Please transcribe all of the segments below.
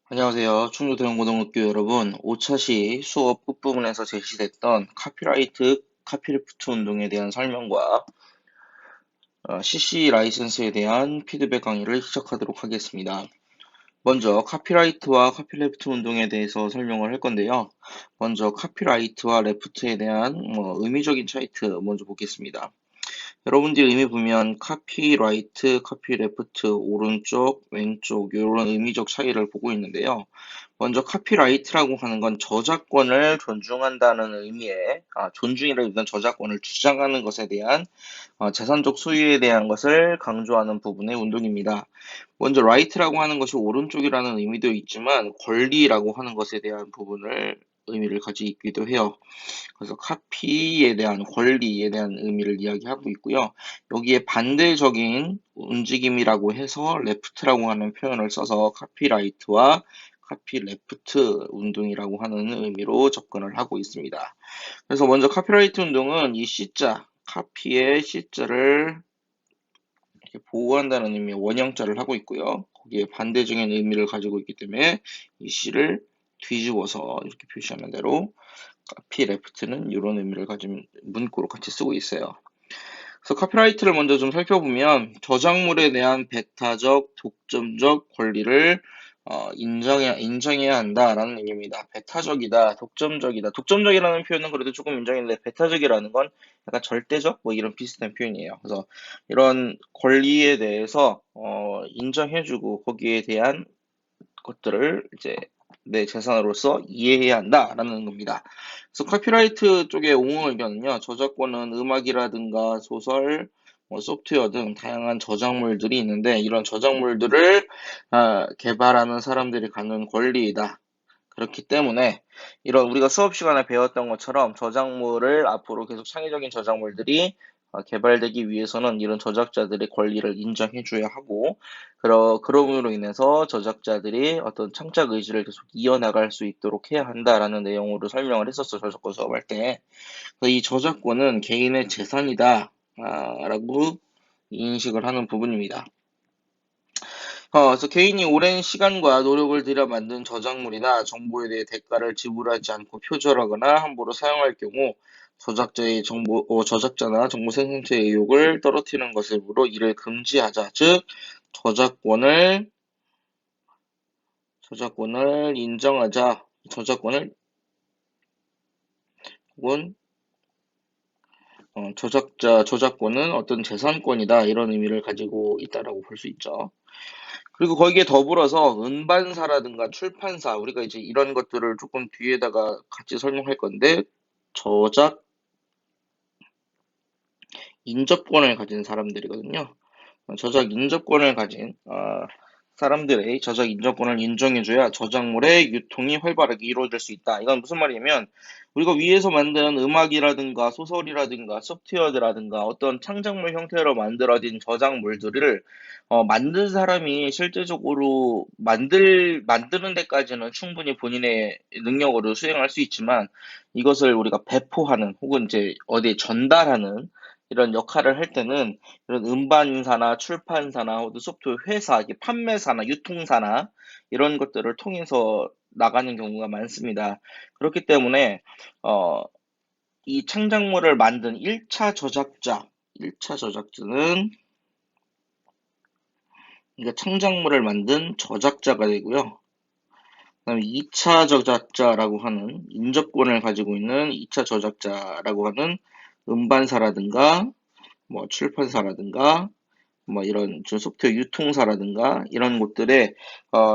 안녕하세요. 충주대형고등학교 여러분. 5차시 수업 끝부분에서 제시됐던 카피라이트, 카피리프트 운동에 대한 설명과 CC 라이선스에 대한 피드백 강의를 시작하도록 하겠습니다. 먼저 카피라이트와 카피레프트 운동에 대해서 설명을 할 건데요. 먼저 카피라이트와 레프트에 대한 의미적인 차이트 먼저 보겠습니다. 여러분들이 의미 보면 카피라이트, 카피레프트, 오른쪽, 왼쪽 이런 의미적 차이를 보고 있는데요. 먼저 카피라이트라고 하는 건 저작권을 존중한다는 의미의 존중이라기보다는 저작권을 주장하는 것에 대한 재산적 소유에 대한 것을 강조하는 부분의 운동입니다. 먼저 right라고 하는 것이 오른쪽이라는 의미도 있지만 권리라고 하는 것에 대한 부분을 의미를 가지기도 해요. 그래서 카피에 대한 권리에 대한 의미를 이야기하고 있고요. 여기에 반대적인 움직임이라고 해서 left라고 하는 표현을 써서 카피라이트와 카피레프트 운동이라고 하는 의미로 접근을 하고 있습니다. 그래서 먼저 카피라이트 운동은 이 C자, 카피의 C자를 이렇게 보호한다는 의미의 원형자를 하고 있고요. 거기에 반대적인 의미를 가지고 있기 때문에 이 C를 뒤집어서 이렇게 표시하는 대로 카피레프트는 이런 의미를 가진 문구로 같이 쓰고 있어요. 그래서 카피라이트를 먼저 좀 살펴보면 저작물에 대한 배타적, 독점적 권리를 인정해야 한다라는 의미입니다. 배타적이다, 독점적이다. 독점적이라는 표현은 그래도 조금 인정했는데 배타적이라는 건 약간 절대적 뭐 이런 비슷한 표현이에요. 그래서 이런 권리에 대해서 인정해주고 거기에 대한 것들을 이제 내 재산으로서 이해해야 한다라는 겁니다. 그래서 카피라이트 쪽의 옹호 의견은요, 저작권은 음악이라든가 소설, 소프트웨어 등 다양한 저작물들이 있는데 이런 저작물들을 개발하는 사람들이 갖는 권리이다. 그렇기 때문에 이런 우리가 수업 시간에 배웠던 것처럼 저작물을 앞으로 계속 창의적인 저작물들이 개발되기 위해서는 이런 저작자들의 권리를 인정해줘야 하고 그럼으로 인해서 저작자들이 어떤 창작 의지를 계속 이어나갈 수 있도록 해야 한다라는 내용으로 설명을 했었어 저작권 수업할 때. 그래서 이 저작권은 개인의 재산이다 라고 인식을 하는 부분입니다. 그래서 개인이 오랜 시간과 노력을 들여 만든 저작물이나 정보에 대해 대가를 지불하지 않고 표절하거나 함부로 사용할 경우 저작자나 정보 생성자의 의욕을 떨어뜨리는 것으로 이를 금지하자. 즉, 저작권을, 인정하자. 혹은, 저작권은 어떤 재산권이다. 이런 의미를 가지고 있다라고 볼 수 있죠. 그리고 거기에 더불어서 음반사라든가 출판사, 우리가 이제 이런 것들을 조금 뒤에다가 같이 설명할 건데, 저작 인접권을 가진 사람들이거든요. 저작 인접권을 가진 사람들의 저작 인접권을 인정해줘야 저작물의 유통이 활발하게 이루어질 수 있다. 이건 무슨 말이냐면 우리가 위에서 만든 음악이라든가 소설이라든가 소프트웨어라든가 어떤 창작물 형태로 만들어진 저작물들을 만든 사람이 실제적으로 만드는 데까지는 충분히 본인의 능력으로 수행할 수 있지만 이것을 우리가 배포하는 혹은 이제 어디에 전달하는 이런 역할을 할 때는 이런 음반사나 출판사나 혹은 소프트웨어 회사, 판매사나 유통사나 이런 것들을 통해서 나가는 경우가 많습니다. 그렇기 때문에 이 창작물을 만든 1차 저작자는 그러니까 창작물을 만든 저작자가 되고요. 그다음에 2차 저작자라고 하는 인접권을 가지고 있는 2차 저작자라고 하는 음반사라든가 뭐 출판사라든가 뭐 이런 소프트웨어 유통사라든가 이런 곳들에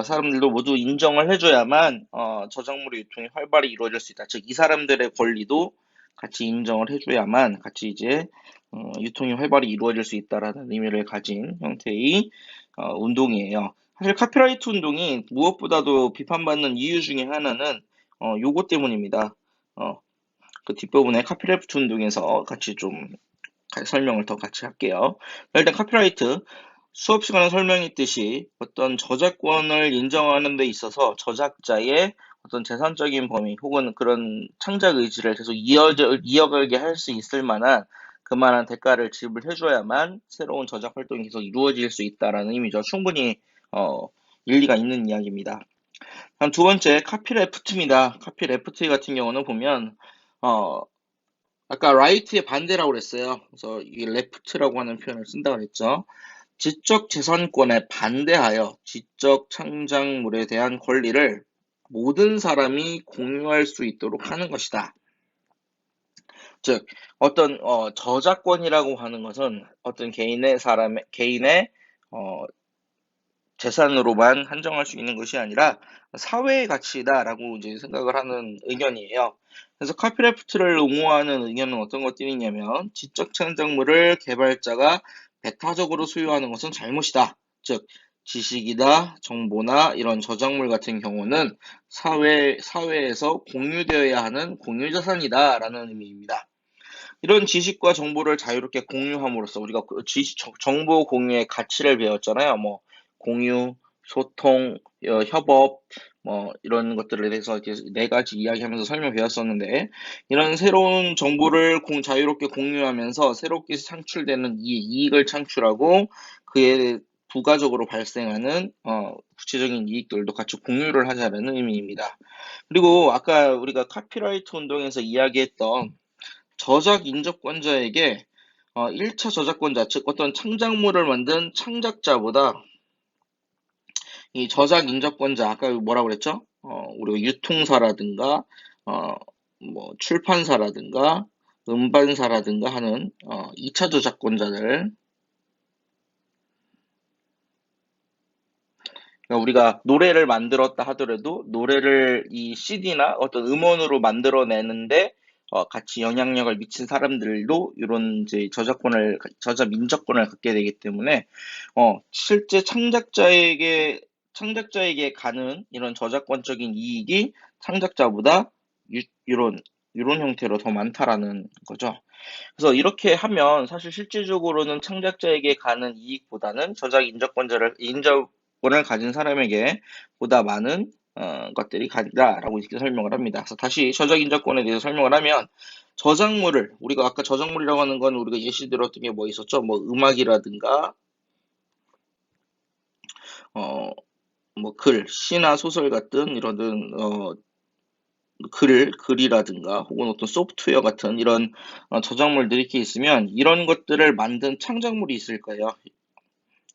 사람들도 모두 인정을 해줘야만 저작물의 유통이 활발히 이루어질 수 있다. 즉 이 사람들의 권리도 같이 인정을 해줘야만 같이 이제 유통이 활발히 이루어질 수 있다라는 의미를 가진 형태의 운동이에요. 사실 카피라이트 운동이 무엇보다도 비판받는 이유 중에 하나는 요거 때문입니다. 그 뒷부분에 카피라이트 운동에서 같이 좀 설명을 더 같이 할게요. 일단 카피라이트 수업 시간에 설명했듯이 어떤 저작권을 인정하는 데 있어서 저작자의 어떤 재산적인 범위 혹은 그런 창작 의지를 계속 이어가게 할 수 있을 만한 그만한 대가를 지불해줘야만 새로운 저작 활동이 계속 이루어질 수 있다라는 의미죠. 충분히 일리가 있는 이야기입니다. 한 두 번째, 카피레프트입니다. 카피레프트 같은 경우는 보면, 어, 아까 right의 반대라고 그랬어요. 그래서 이 left라고 하는 표현을 쓴다고 그랬죠. 지적 재산권에 반대하여 지적 창작물에 대한 권리를 모든 사람이 공유할 수 있도록 하는 것이다. 즉, 어떤 저작권이라고 하는 것은 어떤 개인의 어, 재산으로만 한정할 수 있는 것이 아니라 사회의 가치다라고 이제 생각을 하는 의견이에요. 그래서 카피래프트를 옹호하는 의견은 어떤 것들이냐면 지적 창작물을 개발자가 배타적으로 소유하는 것은 잘못이다. 즉 지식이나 정보나 이런 저작물 같은 경우는 사회에서 공유되어야 하는 공유자산이다라는 의미입니다. 이런 지식과 정보를 자유롭게 공유함으로써 우리가 정보 공유의 가치를 배웠잖아요. 뭐 공유, 소통, 협업, 뭐 이런 것들에 대해서 이렇게 네 가지 이야기하면서 설명 배웠었는데 이런 새로운 정보를 자유롭게 공유하면서 새롭게 창출되는 이익을 창출하고 그에 부가적으로 발생하는 구체적인 이익들도 같이 공유를 하자는 의미입니다. 그리고 아까 우리가 카피라이트 운동에서 이야기했던 저작 인접권자에게 1차 저작권자, 즉 어떤 창작물을 만든 창작자보다 이 저작 인접권자, 아까 뭐라고 그랬죠? 우리가 유통사라든가 어, 뭐 출판사라든가 음반사라든가 하는 2차 저작권자들, 그러니까 우리가 노래를 만들었다 하더라도 노래를 이 CD나 어떤 음원으로 만들어내는데 같이 영향력을 미친 사람들도 이런 이제 저작 민접권을 갖게 되기 때문에 실제 창작자에게 가는 이런 저작권적인 이익이 창작자보다 이런 형태로 더 많다라는 거죠. 그래서 이렇게 하면 사실 실질적으로는 창작자에게 가는 이익보다는 저작 인접권을 가진 사람에게 보다 많은 것들이 간다라고 이렇게 설명을 합니다. 그래서 다시 저작 인접권에 대해서 설명을 하면 저작물을 우리가 아까 저작물이라고 하는 건 우리가 예시 들었던 게 뭐 있었죠? 뭐 음악이라든가 어 뭐 시나 소설 같은 이런 글이라든가 혹은 어떤 소프트웨어 같은 이런 저작물들이 이렇게 있으면 이런 것들을 만든 창작물이 있을 거예요.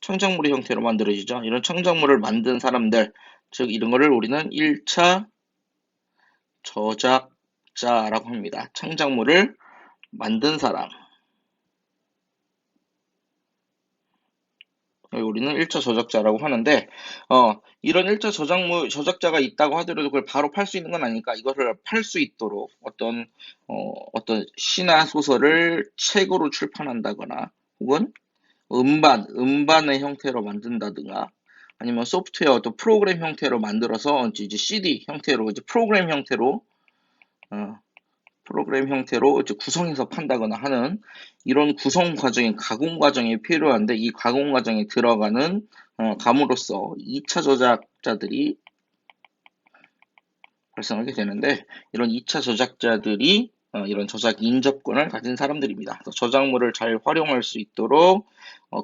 창작물의 형태로 만들어지죠. 이런 창작물을 만든 사람들, 즉 이런 거를 우리는 1차 저작자라고 합니다. 창작물을 만든 사람. 우리는 1차 저작자라고 하는데, 이런 1차 저작자가 있다고 하더라도 그걸 바로 팔 수 있는 건 아니니까 이것을 팔 수 있도록 어떤 시나 소설을 책으로 출판한다거나 혹은 음반의 형태로 만든다든가 아니면 소프트웨어 또 프로그램 형태로 만들어서 이제 CD 형태로 이제 어, 프로그램 형태로 이제 구성해서 판다거나 하는 이런 구성 과정인 가공 과정이 필요한데 이 가공 과정에 들어가는 감으로써 2차 저작자들이 발생하게 되는데 이런 2차 저작자들이 이런 저작 인접권을 가진 사람들입니다. 저작물을 잘 활용할 수 있도록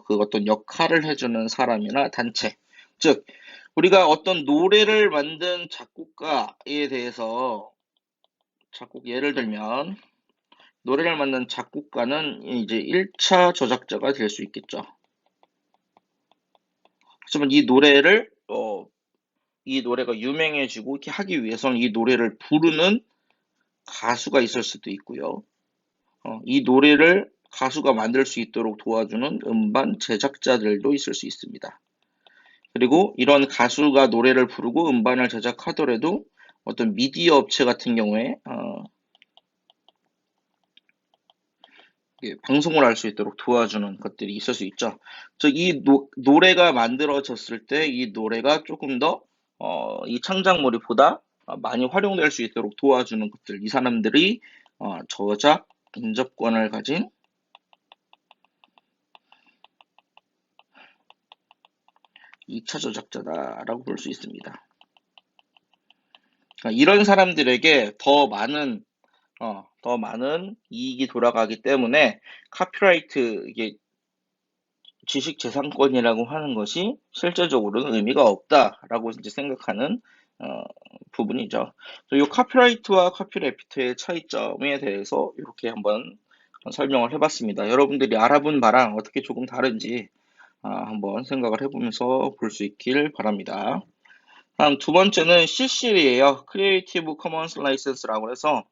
그 어떤 역할을 해주는 사람이나 단체. 즉 우리가 어떤 노래를 만든 작곡가에 대해서 예를 들면 노래를 만든 작곡가는 이제 1차 저작자가 될 수 있겠죠. 하지만 이 노래가 유명해지고 이렇게 하기 위해서는 이 노래를 부르는 가수가 있을 수도 있고요. 이 노래를 가수가 만들 수 있도록 도와주는 음반 제작자들도 있을 수 있습니다. 그리고 이런 가수가 노래를 부르고 음반을 제작하더라도 어떤 미디어 업체 같은 경우에 방송을 할 수 있도록 도와주는 것들이 있을 수 있죠. 즉, 이 노래가 만들어졌을 때 이 노래가 조금 더, 이 창작물이 보다 많이 활용될 수 있도록 도와주는 것들, 이 사람들이 저작 인접권을 가진 2차 저작자다라고 볼 수 있습니다. 그러니까 이런 사람들에게 더 많은 이익이 돌아가기 때문에 카피라이트, 이게 지식재산권이라고 하는 것이 실제적으로는 의미가 없다라고 이제 생각하는 부분이죠. 이 카피라이트와 카피레프트의 차이점에 대해서 이렇게 한번 설명을 해봤습니다. 여러분들이 알아본 바랑 어떻게 조금 다른지 한번 생각을 해보면서 볼 수 있길 바랍니다. 다음 두 번째는 CC이에요. Creative Commons License라고 해서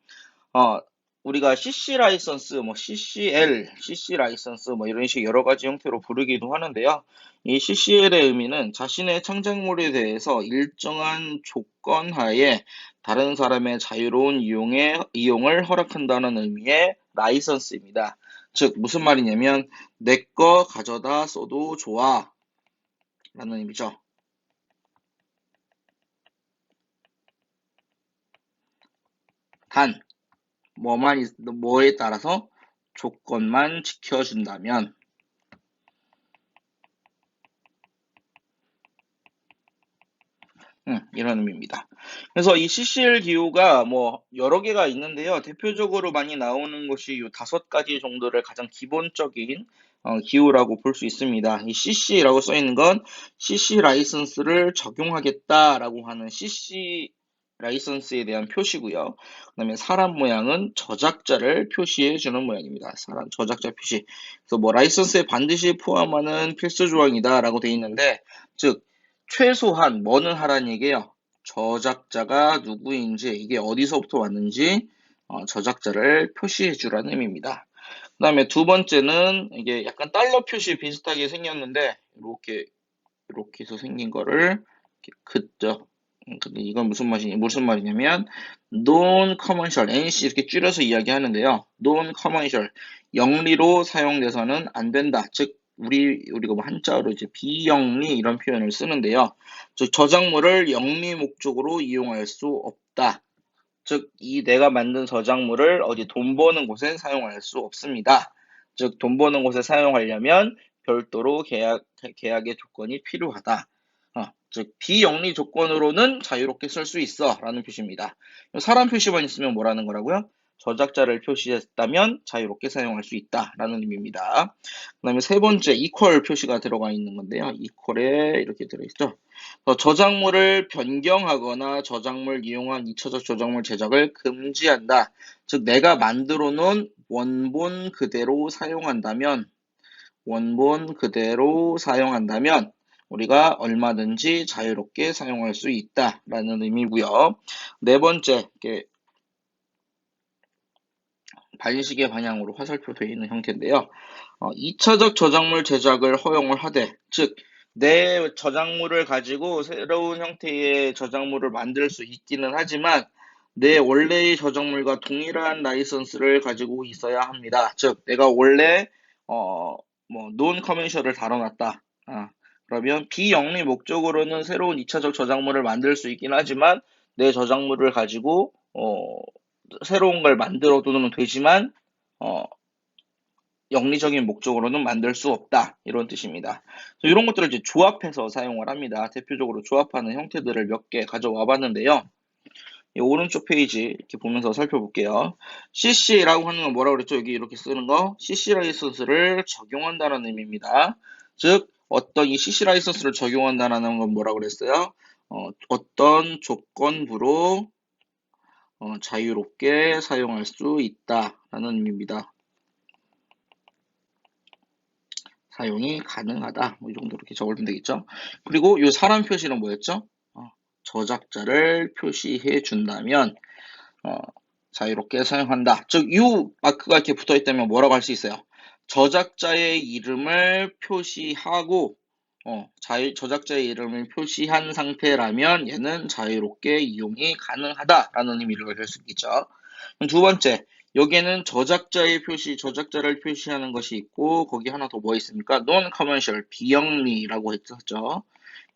우리가 CC 라이선스, 뭐 CCL, CC 라이선스 뭐 이런 식 여러 가지 형태로 부르기도 하는데요. 이 CCL의 의미는 자신의 창작물에 대해서 일정한 조건 하에 다른 사람의 자유로운 이용을 허락한다는 의미의 라이선스입니다. 즉 무슨 말이냐면 내 거 가져다 써도 좋아 라는 의미죠. 단 뭐에 따라서 조건만 지켜준다면 이런 의미입니다. 그래서 이 CCL 기호가 뭐 여러 개가 있는데요. 대표적으로 많이 나오는 것이 이 5가지 정도를 가장 기본적인 기호라고 볼 수 있습니다. 이 CC라고 써 있는 건 CC 라이선스를 적용하겠다라고 하는 CC 라이선스에 대한 표시고요. 그다음에 사람 모양은 저작자를 표시해 주는 모양입니다. 저작자 표시. 그래서 뭐 라이선스에 반드시 포함하는 필수 조항이다라고 돼 있는데, 즉 최소한 뭐는 하라는 얘기예요. 저작자가 누구인지, 이게 어디서부터 왔는지 저작자를 표시해 주라는 의미입니다. 그 다음에 두 번째는 이게 약간 달러 표시 비슷하게 생겼는데 이렇게 해서 생긴 거를 이렇게 긋죠. 근데 이건 무슨 말이냐면 non-commercial, NC 이렇게 줄여서 이야기하는데요. non-commercial, 영리로 사용돼서는 안 된다. 즉 우리가 뭐 한자로 이제 비영리 이런 표현을 쓰는데요. 즉 저작물을 영리 목적으로 이용할 수 없다. 즉 이 내가 만든 저작물을 어디 돈 버는 곳에 사용할 수 없습니다. 즉 돈 버는 곳에 사용하려면 별도로 계약의 조건이 필요하다. 즉 비영리 조건으로는 자유롭게 쓸 수 있어 라는 표시입니다. 사람 표시만 있으면 뭐라는 거라고요? 저작자를 표시했다면 자유롭게 사용할 수 있다 라는 의미입니다. 그 다음에 세 번째 equal 표시가 들어가 있는 건데요. equal에 이렇게 들어있죠. 저작물을 변경하거나 저작물 이용한 2차적 저작물 제작을 금지한다. 즉 내가 만들어 놓은 원본 그대로 사용한다면 우리가 얼마든지 자유롭게 사용할 수 있다라는 의미고요. 네 번째, 반시계 방향으로 화살표 되어 있는 형태인데요. 2차적 저작물 제작을 허용을 하되, 즉 내 저작물을 가지고 새로운 형태의 저작물을 만들 수 있기는 하지만 내 원래의 저작물과 동일한 라이선스를 가지고 있어야 합니다. 즉 내가 원래 논 커머셜을 다뤄놨다. 그러면 비영리 목적으로는 새로운 2차적 저작물을 만들 수 있긴 하지만 내 저작물을 가지고 새로운 걸 만들어도는 되지만 영리적인 목적으로는 만들 수 없다. 이런 뜻입니다. 이런 것들을 이제 조합해서 사용을 합니다. 대표적으로 조합하는 형태들을 몇 개 가져와 봤는데요. 이 오른쪽 페이지 이렇게 보면서 살펴볼게요. CC라고 하는 건 뭐라고 그랬죠? 여기 이렇게 쓰는 거 CC 라이선스를 적용한다는 의미입니다. 즉 어떤 이 CC 라이선스를 적용한다는 건 뭐라고 그랬어요? 어떤 조건부로 자유롭게 사용할 수 있다라는 의미입니다. 사용이 가능하다. 이 정도 이렇게 적으면 되겠죠. 그리고 이 사람 표시는 뭐였죠? 저작자를 표시해 준다면 자유롭게 사용한다. 즉, 이 마크가 이렇게 붙어 있다면 뭐라고 할 수 있어요? 저작자의 이름을 표시하고 저작자의 이름을 표시한 상태라면 얘는 자유롭게 이용이 가능하다라는 의미를 가질 수 있겠죠. 두 번째, 여기에는 저작자를 표시하는 것이 있고 거기 하나 더 뭐 있습니까? non-commercial, 비영리라고 했었죠.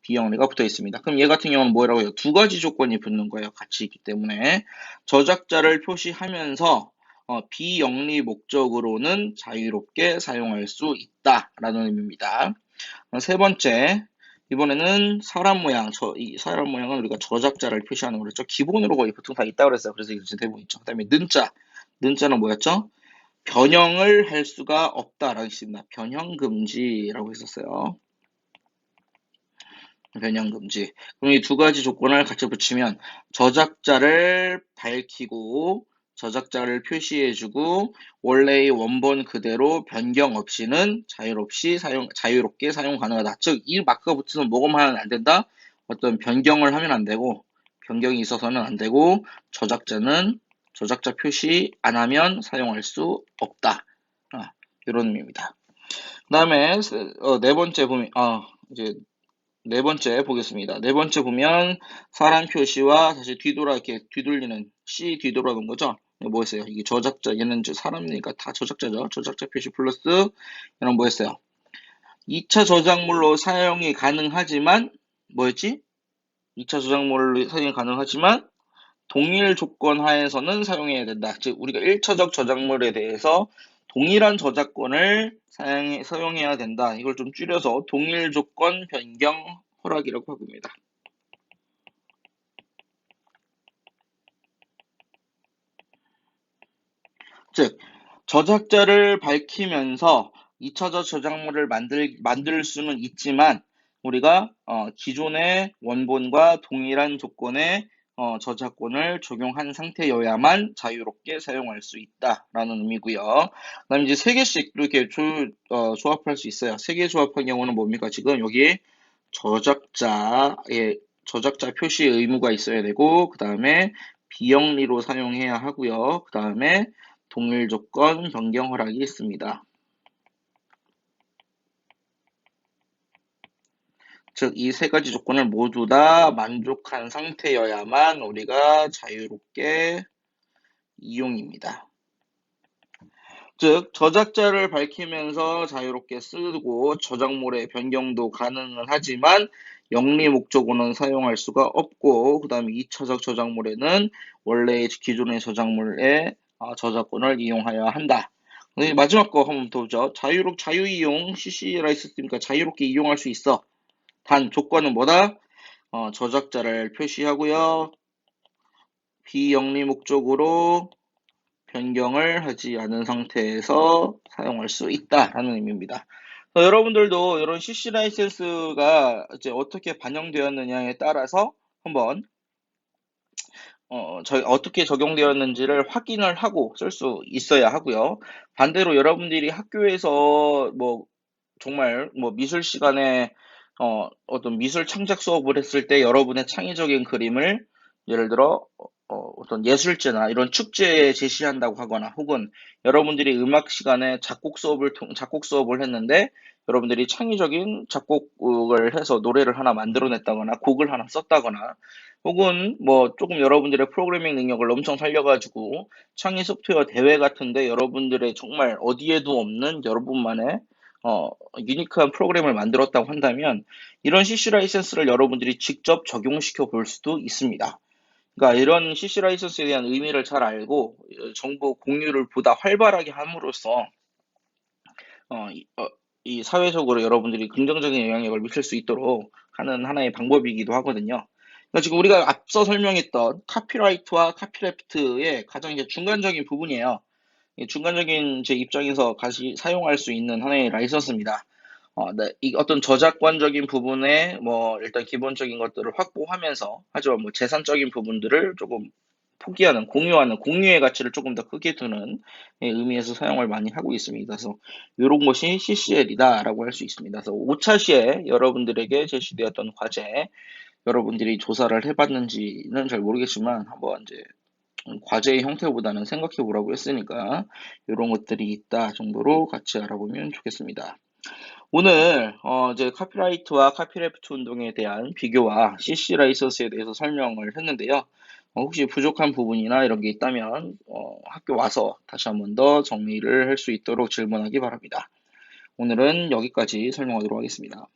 비영리가 붙어 있습니다. 그럼 얘 같은 경우는 뭐라고 해요? 두 가지 조건이 붙는 거예요. 같이 있기 때문에 저작자를 표시하면서 비영리 목적으로는 자유롭게 사용할 수 있다라는 의미입니다. 세 번째, 이번에는 사람 모양. 이 사람 모양은 우리가 저작자를 표시하는 거랬죠. 기본으로 거의 보통 다 있다고 그랬어요. 그래서 이제 대부분 있죠. 그 다음에 는자는 뭐였죠? 변형을 할 수가 없다라고 했습니다. 변형 금지라고 했었어요. 변형 금지. 그럼 이 두 가지 조건을 같이 붙이면 저작자를 밝히고 저작자를 표시해주고 원래의 원본 그대로 변경 없이는 자유롭게 사용 가능하다. 즉, 이 마크가 붙으면 뭐만 하면 안 된다? 어떤 변경을 하면 안 되고 변경이 있어서는 안 되고 저작자 표시 안 하면 사용할 수 없다. 이런 의미입니다. 그 다음에 네 번째 보면 이제 네 번째 보겠습니다. 네 번째 보면 사람 표시와 다시 뒤돌아 이렇게 뒤돌리는 C 뒤돌아놓은 거죠. 이거 뭐였어요? 이게 저작자 얘는 이제 사람이니까 다 저작자죠. 저작자 표시 플러스 얘는 뭐였어요? 2차 저작물로 사용이 가능하지만 뭐였지? 2차 저작물로 사용이 가능하지만 동일 조건 하에서는 사용해야 된다. 즉 우리가 1차적 저작물에 대해서 동일한 저작권을 사용해야 된다. 이걸 좀 줄여서 동일 조건 변경 허락이라고 합니다. 즉 저작자를 밝히면서 2차적 저작물을 만들 수는 있지만 우리가 기존의 원본과 동일한 조건의 저작권을 적용한 상태여야만 자유롭게 사용할 수 있다라는 의미고요. 그다음에 이제 세 개씩 이렇게 조합할 수 있어요. 세 개 조합한 경우는 뭡니까? 지금 여기 저작자 표시 의무가 있어야 되고 그 다음에 비영리로 사용해야 하고요. 그 다음에 동일 조건 변경 허락이 있습니다. 즉, 이 세 가지 조건을 모두 다 만족한 상태여야만 우리가 자유롭게 이용입니다. 즉, 저작자를 밝히면서 자유롭게 쓰고 저작물의 변경도 가능은 하지만 영리 목적으로는 사용할 수가 없고 그 다음에 2차적 저작물에는 원래 기존의 저작물의 저작권을 이용하여야 한다. 마지막 거 한번 더 보죠. 자유이용 CC 라이센스니까 자유롭게 이용할 수 있어. 단 조건은 뭐다? 저작자를 표시하고요. 비영리 목적으로 변경을 하지 않은 상태에서 사용할 수 있다라는 의미입니다. 여러분들도 이런 CC 라이센스가 이제 어떻게 반영되었느냐에 따라서 한번 어떻게 적용되었는지를 확인을 하고 쓸 수 있어야 하고요. 반대로 여러분들이 학교에서 정말 미술 시간에 어떤 미술 창작 수업을 했을 때 여러분의 창의적인 그림을 예를 들어 어떤 예술제나 이런 축제에 제시한다고 하거나 혹은 여러분들이 음악 시간에 작곡 수업을 했는데 여러분들이 창의적인 작곡을 해서 노래를 하나 만들어냈다거나 곡을 하나 썼다거나 혹은 조금 여러분들의 프로그래밍 능력을 엄청 살려가지고 창의 소프트웨어 대회 같은데 여러분들의 정말 어디에도 없는 여러분만의 유니크한 프로그램을 만들었다고 한다면 이런 CC 라이센스를 여러분들이 직접 적용시켜 볼 수도 있습니다. 그러니까 이런 CC 라이센스에 대한 의미를 잘 알고 정보 공유를 보다 활발하게 함으로써 이 사회적으로 여러분들이 긍정적인 영향력을 미칠 수 있도록 하는 하나의 방법이기도 하거든요. 그러니까 지금 우리가 앞서 설명했던 카피라이트와 카피레프트의 가장 이제 중간적인 부분이에요. 중간적인 제 입장에서 같이 사용할 수 있는 하나의 라이선스입니다. 네, 이 어떤 저작권적인 부분에 일단 기본적인 것들을 확보하면서 하지만 재산적인 부분들을 조금 포기하는, 공유의 가치를 조금 더 크게 두는 의미에서 사용을 많이 하고 있습니다. 그래서 이런 것이 CCL이다라고 할 수 있습니다. 그래서 5차 시에 여러분들에게 제시되었던 과제, 여러분들이 조사를 해봤는지는 잘 모르겠지만 한번 이제 과제의 형태보다는 생각해 보라고 했으니까 이런 것들이 있다 정도로 같이 알아보면 좋겠습니다. 오늘 이제 카피라이트와 카피레프트 운동에 대한 비교와 CC 라이선스에 대해서 설명을 했는데요. 혹시 부족한 부분이나 이런 게 있다면 학교 와서 다시 한 번 더 정리를 할 수 있도록 질문하기 바랍니다. 오늘은 여기까지 설명하도록 하겠습니다.